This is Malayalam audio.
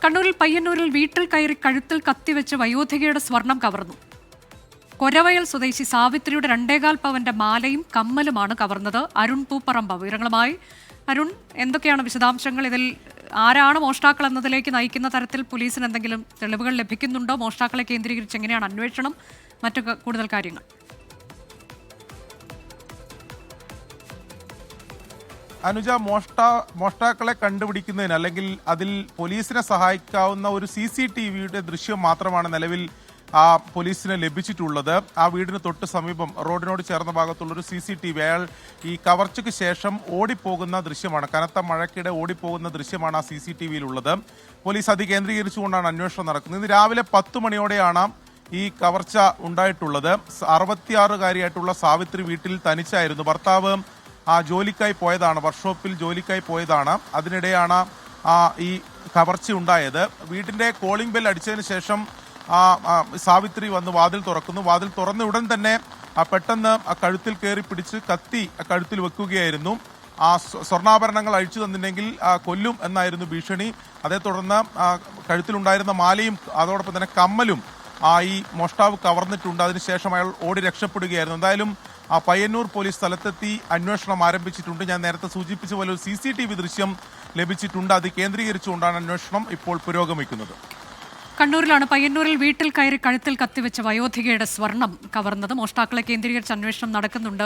കണ്ണൂരിൽ പയ്യന്നൂരിൽ വീട്ടിൽ കയറി കഴുത്തിൽ കത്തിവെച്ച് വയോധികയുടെ സ്വർണം കവർന്നു. കൊരവയൽ സ്വദേശി സാവിത്രിയുടെ 2.25 പവന്റെ മാലയും കമ്മലുമാണ് കവർന്നത്. അരുൺ പൂപ്പറമ്പ് വിവരങ്ങളുമായി. അരുൺ, എന്തൊക്കെയാണ് വിശദാംശങ്ങൾ? ഇതിൽ ആരാണ് മോഷ്ടാക്കൾ എന്നതിലേക്ക് നയിക്കുന്ന തരത്തിൽ പോലീസിന് എന്തെങ്കിലും തെളിവുകൾ ലഭിക്കുന്നുണ്ടോ? മോഷ്ടാക്കളെ കേന്ദ്രീകരിച്ച് എങ്ങനെയാണ് അന്വേഷണം? മറ്റു കൂടുതൽ കാര്യങ്ങൾ. അനുജ, മോഷ്ടാക്കളെ കണ്ടുപിടിക്കുന്നതിന് അല്ലെങ്കിൽ അതിൽ പോലീസിനെ സഹായിക്കാവുന്ന ഒരു CCTVയുടെ ദൃശ്യം മാത്രമാണ് നിലവിൽ പോലീസിന് ലഭിച്ചിട്ടുള്ളത്. ആ വീടിന് തൊട്ട് സമീപം റോഡിനോട് ചേർന്ന ഭാഗത്തുള്ളൊരു CCTV അയാൾ ഈ കവർച്ചയ്ക്ക് ശേഷം ഓടിപ്പോകുന്ന ദൃശ്യമാണ്. കനത്ത മഴയ്ക്കിടെ ഓടിപ്പോകുന്ന ദൃശ്യമാണ് ആ CCTVയിലുള്ളത്. പോലീസ് അത് കേന്ദ്രീകരിച്ചുകൊണ്ടാണ് അന്വേഷണം നടക്കുന്നത്. ഇന്ന് രാവിലെ 10 മണിയോടെയാണ് ഈ കവർച്ച ഉണ്ടായിട്ടുള്ളത്. 66-കാരിയായിട്ടുള്ള സാവിത്രി വീട്ടിൽ തനിച്ചായിരുന്നു. ഭർത്താവ് ജോലിക്കായി പോയതാണ്, വർക്ക്ഷോപ്പിൽ ജോലിക്കായി പോയതാണ്. അതിനിടെയാണ് ഈ കവർച്ച ഉണ്ടായത്. വീട്ടിന്റെ കോളിംഗ് ബെൽ അടിച്ചതിന് ശേഷം സാവിത്രി വന്ന് വാതിൽ തുറക്കുന്നു. വാതിൽ തുറന്ന ഉടൻ തന്നെ പെട്ടെന്ന് കഴുത്തിൽ കയറി പിടിച്ച് കത്തി കഴുത്തിൽ വെക്കുകയായിരുന്നു. സ്വർണ്ണാഭരണങ്ങൾ അഴിച്ചു തന്നില്ലെങ്കിൽ കൊല്ലും എന്നായിരുന്നു ഭീഷണി. അതേ തുടർന്ന് കഴുത്തിലുണ്ടായിരുന്ന മാലയും അതോടൊപ്പം തന്നെ കമ്മലും ഈ മോഷ്ടാവ് കവർന്നിട്ടുണ്ട്. അതിനുശേഷം അയാൾ ഓടി രക്ഷപ്പെടുകയായിരുന്നു. എന്തായാലും പയ്യന്നൂർ പോലീസ് സ്ഥലത്തെത്തി അന്വേഷണം ആരംഭിച്ചിട്ടുണ്ട്. ഞാൻ നേരത്തെ സൂചിപ്പിച്ച പോലെ ഒരു CCTV ദൃശ്യം ലഭിച്ചിട്ടുണ്ട്. അത് കേന്ദ്രീകരിച്ചുകൊണ്ടാണ് അന്വേഷണം ഇപ്പോൾ പുരോഗമിക്കുന്നത്. കണ്ണൂരിലാണ് പയ്യന്നൂരിൽ വീട്ടിൽ കയറി കഴുത്തിൽ കത്തിവെച്ച വയോധികയുടെ സ്വർണം കവർന്നത്. മോഷ്ടാക്കളെ കേന്ദ്രീകരിച്ച് അന്വേഷണം നടക്കുന്നുണ്ട്.